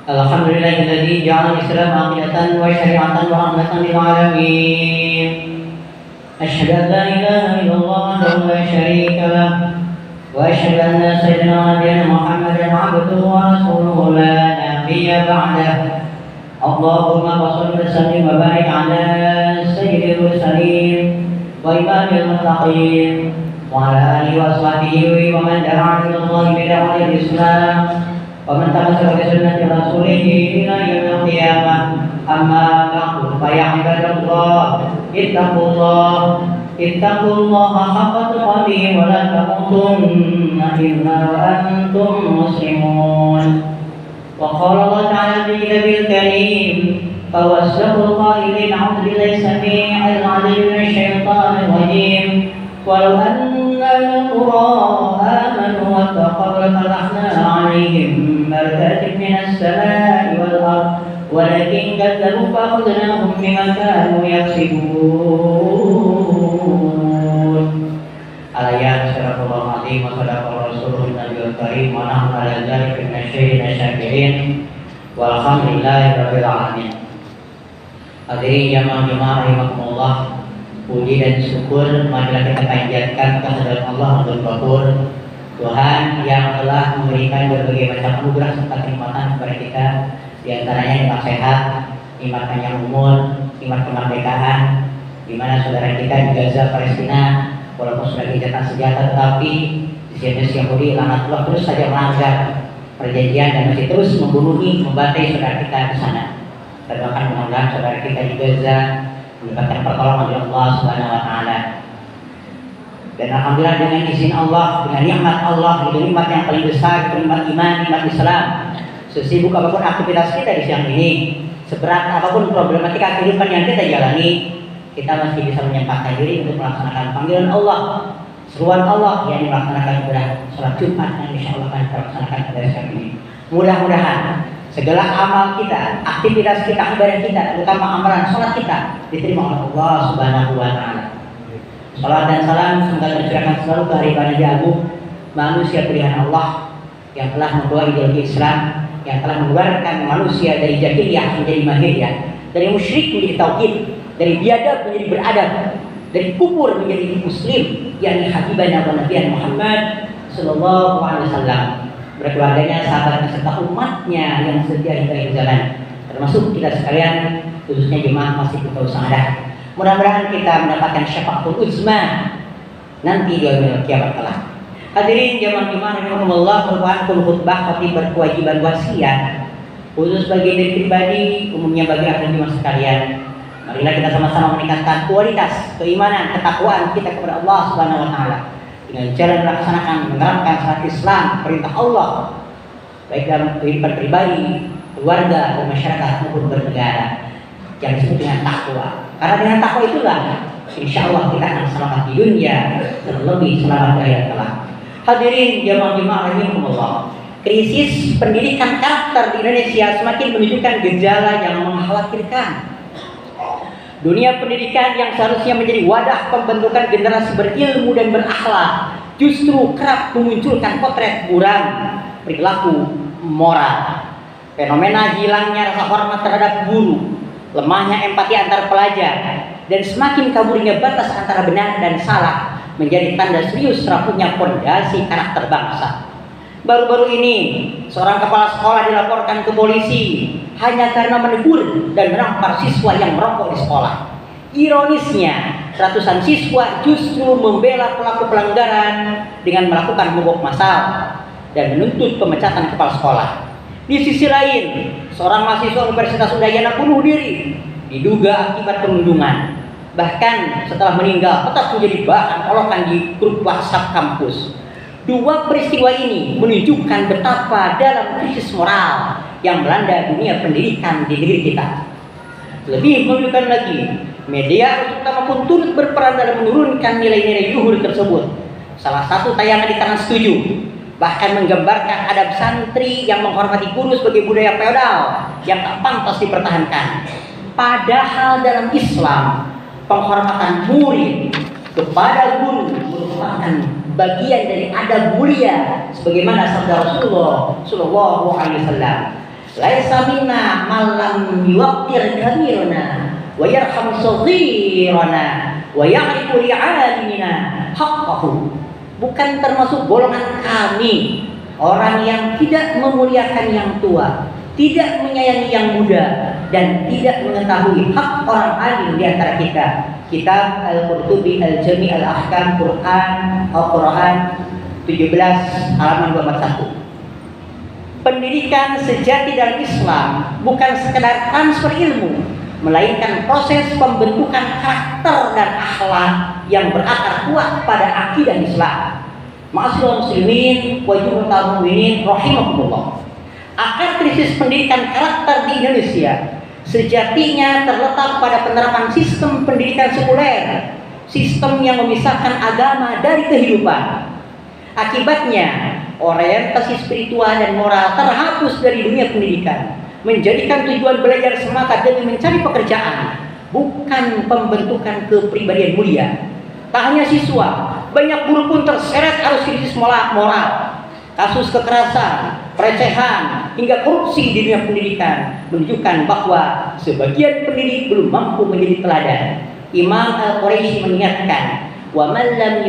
الحمد لله الذي جعل الإسلام عقيدة وشريعة ورحمة للعالمين. أشهد أن لا إله إلا الله وحده لا شريك له، وأشهد أن سيدنا ونبينا محمدا عبده ورسوله لا نبي بعده. اللهم صل وسلم وبارك على سيد المرسلين وإمام المتقين وعلى آله وصحبه ومن دعا إلى الله بدعوة الإسلام ومن تمسك بسنة رسوله إلى يوم القيامة. أما بعد فيا عباد الله اتقوا الله حق تقاته ولا تموتن إلا وأنتم مسلمون. وقال الله تعالى في كتابه الكريم: فوسطوا القائلين أعوذ بالله السميع العليم من الشيطان الرجيم ولو أن القرى آمنوا واتقوا لفتحنا عليهم بركات من السماء والأرض ولكن كذبوا فأخذناهم بما كانوا يكسبون. الآيات صدق الله العظيم وصدق رسوله النبي الكريم ونحن على ذلك من الشهيدين الشاكرين walhamdulillahi rabbil alamin. Hadirin jamaah rahimakumullah, puji dan syukur marilah kita panjatkan kehadirat Allah Abdul Ghafur, Tuhan yang telah memberikan berbagai macam anugerah serta kenikmatan kepada kita, di antaranya nikmat sehat, nikmat panjang umur, nikmat kemerdekaan, di mana saudara kita di Gaza, Palestina, walaupun sudah dijatuhkan senjata, tetapi di Zionis Yahudi laknatullah terus saja melanggar perjanjian dan masih terus membunuhi, membantai saudara kita di sana. Kita doakan mudah-mudahan saudara kita di Gaza mendapatkan pertolongan dari Allah Subhanahu wa taala. Dan alhamdulillah dengan izin Allah, dengan nikmat Allah, itu nikmat yang paling besar, nikmat iman, nikmat Islam. Sesibuk apapun aktivitas kita di siang ini, seberat apapun problematika kehidupan yang kita jalani, kita masih bisa menyempatkan diri untuk melaksanakan panggilan Allah, seruan Allah yang dilaksanakan ibadah sholat Jumat yang insya Allah akan kita laksanakan pada siang ini. Mudah-mudahan segala amal kita, aktivitas kita, ibadah kita, terutama amalan sholat kita diterima oleh Allah Subhanahu wa taala. Salat dan salam semoga tercurahkan selalu ke hari Nabi Agung, manusia pilihan Allah yang telah membawa ideologi Islam, yang telah mengeluarkan manusia dari jahiliyah menjadi mahiriyah, dari musyrik menjadi tauhid, dari biadab menjadi beradab, dari kufur menjadi muslim, yakni habibana wa nabiyana Muhammad sallallahu alaihi wasallam, berkeluarganya, sahabatnya serta umatnya yang setia hingga akhir zaman, termasuk kita sekalian, khususnya jemaah Masjid Firdaus Sa'adah. Mudah-mudahan kita mendapatkan syafaatul uzma nanti di yaumil kiamat kelak. Hadirin jamaah rahimakumullah, merupakan khutbah khotib berkewajiban wasiat khusus bagi diri pribadi, umumnya bagi ahli jemaah sekalian. Marilah kita sama-sama meningkatkan kualitas keimanan, ketakwaan kita kepada Allah Subhanahu wa taala dengan cara melaksanakan, menerapkan syariat Islam, perintah Allah baik dalam kehidupan pribadi, keluarga, dan masyarakat maupun bernegara, yang disebut dengan takwa. Karena dengan takwa itulah insya Allah kita akan selamat di dunia, terlebih selamat di akhirat kelak. Hadirin jamaah rahimakumullah, krisis pendidikan karakter di Indonesia semakin menunjukkan gejala yang mengkhawatirkan. Dunia pendidikan yang seharusnya menjadi wadah pembentukan generasi berilmu dan berakhlak justru kerap memunculkan potret buram perilaku moral. Fenomena hilangnya rasa hormat terhadap guru, lemahnya empati antar pelajar, dan semakin kaburnya batas antara benar dan salah menjadi tanda serius rapuhnya fondasi karakter bangsa. Baru-baru ini, seorang kepala sekolah dilaporkan ke polisi hanya karena menegur dan menampar siswa yang merokok di sekolah. Ironisnya, ratusan siswa justru membela pelaku pelanggaran dengan melakukan mogok massal dan menuntut pemecatan kepala sekolah. Di sisi lain, seorang mahasiswa Universitas Udayana bunuh diri diduga akibat penundungan. Bahkan setelah meninggal tetap menjadi bahan olokan di grup WhatsApp kampus. Dua peristiwa ini menunjukkan betapa dalam krisis moral yang melanda dunia pendidikan di negeri kita. Lebih menunjukkan lagi, media terutama pun turut berperan dalam menurunkan nilai-nilai luhur tersebut. Salah satu tayangan di Trans 7 bahkan menggambarkan adab santri yang menghormati guru sebagai budaya feodal yang tak pantas dipertahankan. Padahal dalam Islam, penghormatan murid kepada guru merupakan bagian dari adab mulia sebagaimana sabda Rasulullah sallallahu alaihi wasallam, laisa minna man lam yuwaqqir kabirana wa yarham saghirana wa ya'rifu li'alimina haqqahu. Bukan termasuk golongan kami orang yang tidak memuliakan yang tua, tidak menyayangi yang muda, dan tidak mengetahui hak orang alim di antara kita. Kitab Al-Qurtubi Al-Jami' Al-Ahkam Al-Quran 17 halaman 241. Pendidikan sejati dalam Islam bukan sekedar transfer ilmu, melainkan proses pembentukan karakter dan akhlak yang berakar kuat pada akidah Islam. Ma'asyiral muslimin wa jumlatul mu'minin rahimakumullah. Akar krisis pendidikan karakter di Indonesia sejatinya terletak pada penerapan sistem pendidikan sekuler, sistem yang memisahkan agama dari kehidupan. Akibatnya, orientasi spiritual dan moral terhapus dari dunia pendidikan, menjadikan tujuan belajar semata demi mencari pekerjaan, bukan pembentukan kepribadian mulia. Tak hanya siswa, banyak guru pun terseret arus krisis moral. Kasus kekerasan, pelecehan, hingga korupsi di dunia pendidikan menunjukkan bahwa sebagian pendidik belum mampu menjadi teladan. Imam Al-Quraisy mengingatkan, "Wa man lam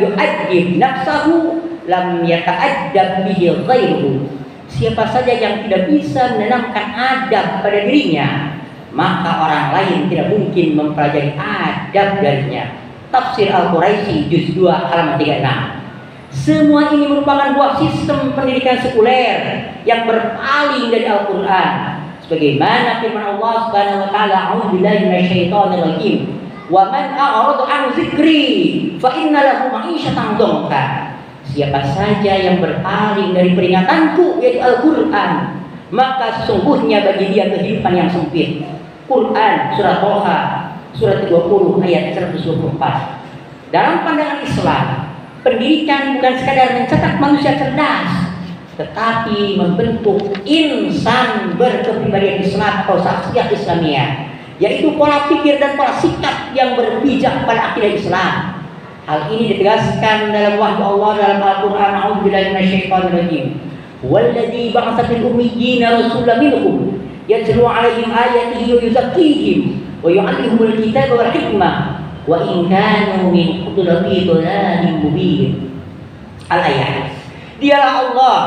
yu'addib nafsahu lam yata'addab bihi ghairuhu." Siapa saja yang tidak bisa menanamkan adab pada dirinya, maka orang lain tidak mungkin mempelajari adab darinya. Tafsir Al-Quraisy juz 2 halaman 36. Semua ini merupakan buah sistem pendidikan sekuler yang berpaling dari Al-Quran. Sebagaimana firman Allah Subhanahu wa taala, "A'udzubillahi minasyaitonir rajim. Wa man a'rada 'an dzikri fa inna lahu ma'isyatan dhanka." Siapa saja yang berpaling dari peringatanku yaitu Al-Quran, maka sesungguhnya bagi dia kehidupan yang sempit. Quran surah Toha surat 20 ayat 124. Dalam pandangan Islam, pendidikan bukan sekadar mencetak manusia cerdas, tetapi membentuk insan berkepribadian Islam atau syakhsiyah Islamiyah, yaitu pola pikir dan pola sikap yang berbijak pada akidah Islam. Hal ini ditegaskan dalam wahyu Allah dalam Al-Quran. A'udzubillahi minasyaitonir rajim. Walladzi ba'atsa fil ummiyina rasulan minhum yatlu 'alaihim ayatihi wa yuzakkihim wa yu'allimuhumul kitaba wal hikmah wa in kanu min qabli dhalalin mubin. Al-ayat. Dialah Allah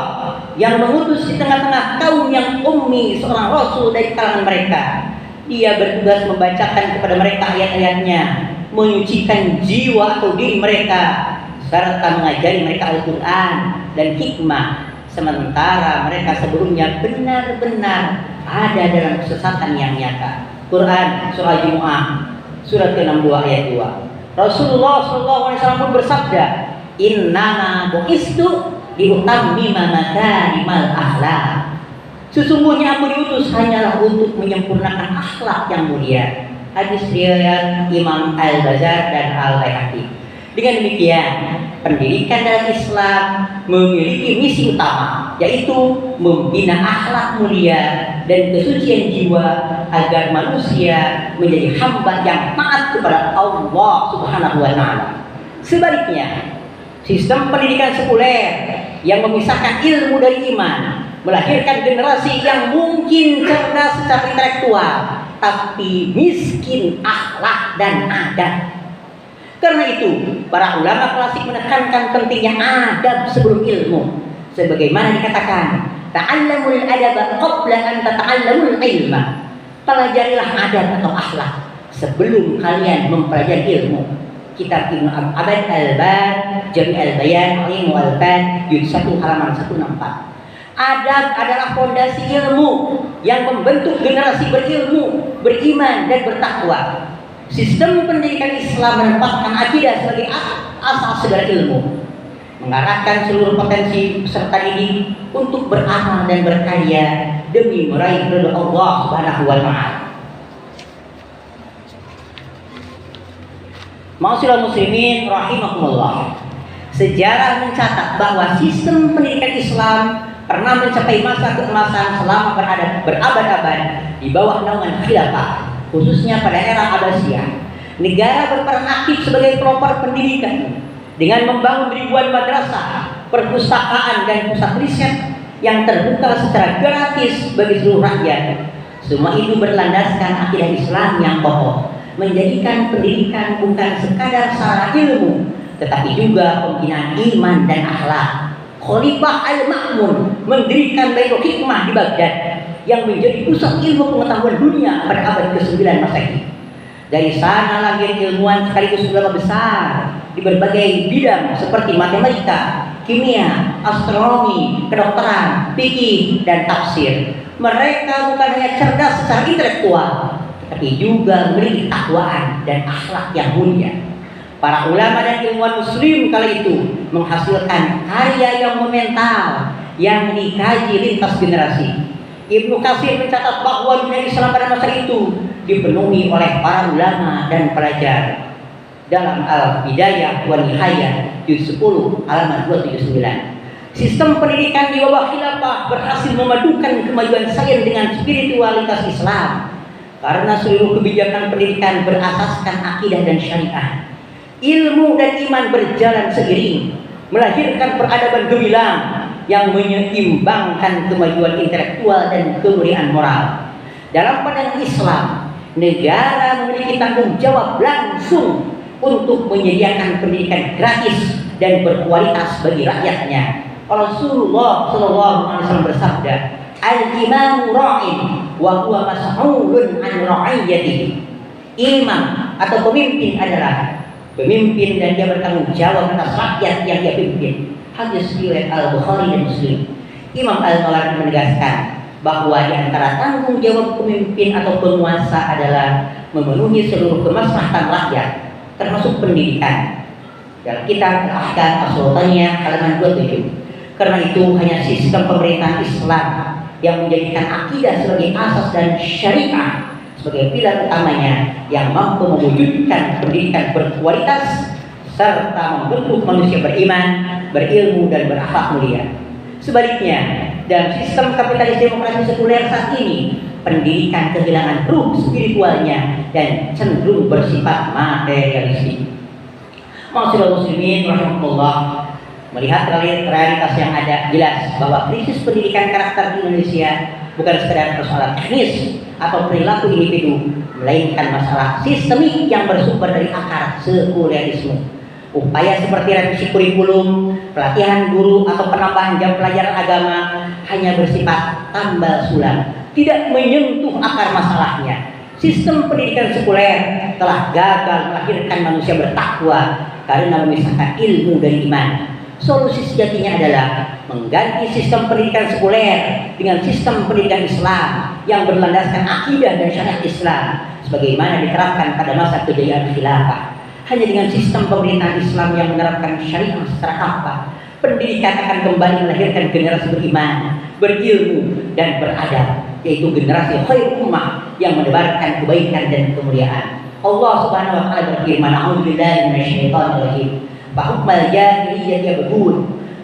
yang mengutus di tengah-tengah kaum yang ummi seorang rasul dari kalangan mereka. Dia bertugas membacakan kepada mereka ayat-ayatnya, menyucikan jiwa atau diri mereka, serta mengajari mereka Al-Quran dan hikmah, sementara mereka sebelumnya benar-benar ada dalam kesesatan yang nyata. Quran surah Jumu'ah surat ke-62 ayat 2. Rasulullah SAW pun bersabda, "Innama bu'istu liutammima makarimal akhlak." Sesungguhnya aku diutus hanyalah untuk menyempurnakan akhlak yang mulia. Hadis riwayat Imam Al-Bazzar dan Al-Baihaqi. Dengan demikian, pendidikan dalam Islam memiliki misi utama, yaitu membina akhlak mulia dan kesucian jiwa agar manusia menjadi hamba yang taat kepada Allah Subhanahu wa taala. Sebaliknya, sistem pendidikan sekuler yang memisahkan ilmu dari iman melahirkan generasi yang mungkin cerdas secara intelektual tapi miskin akhlak dan adab. Karena itu, para ulama klasik menekankan pentingnya adab sebelum ilmu. Sebagaimana dikatakan, "Ta'allamul adaba qabla an tata'allamul ilma." Pelajarilah adab atau akhlak sebelum kalian mempelajari ilmu. Kitab Ibnu Abad Al-Bad, Jami' Al-Bayan, Ilmu Al-Bad, juz 1 halaman 164. Adab adalah fondasi ilmu yang membentuk generasi berilmu, beriman dan bertakwa. Sistem pendidikan Islam menempatkan akidah sebagai asal segala ilmu, mengarahkan seluruh potensi peserta didik untuk beramal dan berkarya demi meraih ridha Allah Subhanahu wa taala. Ma'asyiral muslimin rahimakumullah. Sejarah mencatat bahwa sistem pendidikan Islam pernah mencapai masa keemasan selama berabad-abad di bawah naungan khilafah, khususnya pada era Abbasiyah. Negara berperan aktif sebagai pelopor pendidikan, dengan membangun ribuan madrasah, perpustakaan dan pusat riset yang terbuka secara gratis bagi seluruh rakyat. Semua itu berlandaskan akidah Islam yang kokoh, menjadikan pendidikan bukan sekadar sarana ilmu, tetapi juga pembinaan iman dan akhlak. Khalifah Al-Ma'mun mendirikan Baitul Hikmah di Baghdad yang menjadi pusat ilmu pengetahuan dunia pada abad ke-9 Masehi. Dari sana lahir ilmuwan sekaligus ulama besar di berbagai bidang seperti matematika, kimia, astronomi, kedokteran, fikih, dan tafsir. Mereka bukan hanya cerdas secara intelektual, tapi juga memiliki takwaan dan akhlak yang mulia. Para ulama dan ilmuwan muslim kala itu menghasilkan karya yang monumental yang dikaji lintas generasi. Ibnu Katsir mencatat bahwa dunia Islam pada masa itu dipenuhi oleh para ulama dan pelajar. Dalam Al-Bidayah wa Nihayah juz 10 halaman 279. Sistem pendidikan di bawah khilafah berhasil memadukan kemajuan sains dengan spiritualitas Islam karena seluruh kebijakan pendidikan berasaskan akidah dan syariah. Ilmu dan iman berjalan seiring, melahirkan peradaban gemilang yang menyeimbangkan kemajuan intelektual dan kemuliaan moral. Dalam pandangan Islam, negara memiliki tanggung jawab langsung untuk menyediakan pendidikan gratis dan berkualitas bagi rakyatnya. Rasulullah SAW bersabda, "Al-imamu ra'in wa huwa mas'ulun an ra'iyatihi." Imam atau pemimpin adalah pemimpin dan dia bertanggung jawab atas rakyat yang dia pimpin. Hadis riwayat Al-Bukhari dan Muslim. Imam Al-Mawardi menegaskan bahwa di antara tanggung jawab pemimpin atau penguasa adalah memenuhi seluruh kemaslahatan rakyat, termasuk pendidikan. Dalam kitab Al-Ahkam As-Sultaniyah halaman 27. Karena itu hanya sistem pemerintahan Islam yang menjadikan akidah sebagai asas dan syariah sebagai pilar utamanya yang mampu mewujudkan pendidikan berkualitas serta membentuk manusia beriman, berilmu dan berakhlak mulia. Sebaliknya, dalam sistem kapitalis demokrasi sekuler saat ini, pendidikan kehilangan ruh spiritualnya dan cenderung bersifat materialistik. Masyaallah muslimin rahimakumullah, melihat realitas yang ada, jelas bahwa krisis pendidikan karakter di Indonesia bukan sekedar persoalan teknis atau perilaku individu, melainkan masalah sistemik yang bersumber dari akar sekulerisme. Upaya seperti revisi kurikulum, pelatihan guru atau penambahan jam pelajaran agama hanya bersifat tambal sulam, tidak menyentuh akar masalahnya. Sistem pendidikan sekuler telah gagal melahirkan manusia bertakwa karena memisahkan ilmu dari iman. Solusi sejatinya adalah mengganti sistem pendidikan sekuler dengan sistem pendidikan Islam yang berlandaskan akidah dan syariat Islam sebagaimana diterapkan pada masa kejayaan khilafah. Hanya dengan sistem pemerintahan Islam yang menerapkan syariah secara kafah, pendidikan akan kembali melahirkan generasi beriman, berilmu dan beradab, yaitu generasi khair ummah yang menebarkan kebaikan dan kemuliaan. Allah Subhanahu wa taala berfirman, "A'udzubillahi minasyaitonir rajim. Fahukmal jahiliyyah yabghun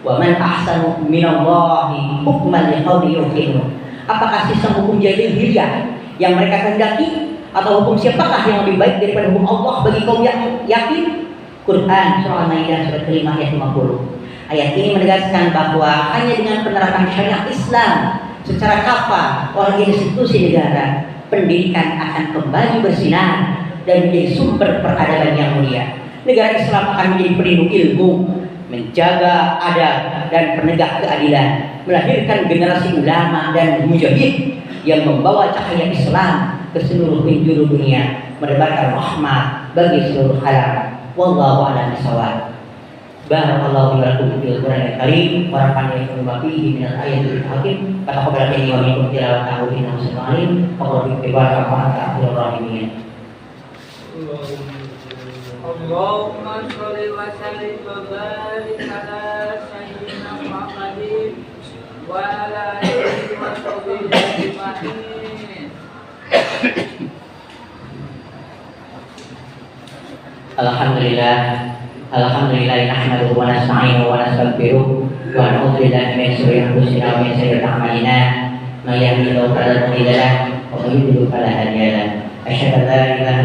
wa man ahsanu minallahi hukman liqaumin yuqinun." Apakah sistem hukum jahiliyah yang mereka kehendaki atau hukum siapakah yang lebih baik daripada hukum Allah bagi kaum yang yakin? Quran surah Al-Maidah surat ke-5 ayat 50. Ayat ini menegaskan bahwa hanya dengan penerapan syariat Islam secara kafah oleh institusi negara, pendidikan akan kembali bersinar dan menjadi sumber peradaban yang mulia. Negara Islam akan menjadi pelindung ilmu, menjaga adab dan penegak keadilan, melahirkan generasi ulama dan mujahid yang membawa cahaya Islam ke seluruh penjuru dunia, menebarkan rahmat bagi seluruh alam. Wallahu a'lam bishawab. Barakallahu lakum fil Qur'anil Karim wa nafa'ani bima fihi minal ayatil hakim. Taqabbal minni wa minkum tilawatahu innahu sami'un alim. Faqul bi barakatihi wa rahmihi. Allahumma sholli wa sallim wa barik ala sayyidina Muhammadin wa ala alihi wa sahbihi ajma'in. Alhamdulillah nahmaduhu wa nasta'inuhu wa nastaghfiruh wa na'udzu billahi min shururi anfusina wa min sayyiati a'malina. May yahdihillahu fala mudilla lahu wa may yudlil fala hadiya lahu. Asyhadu an la ilaha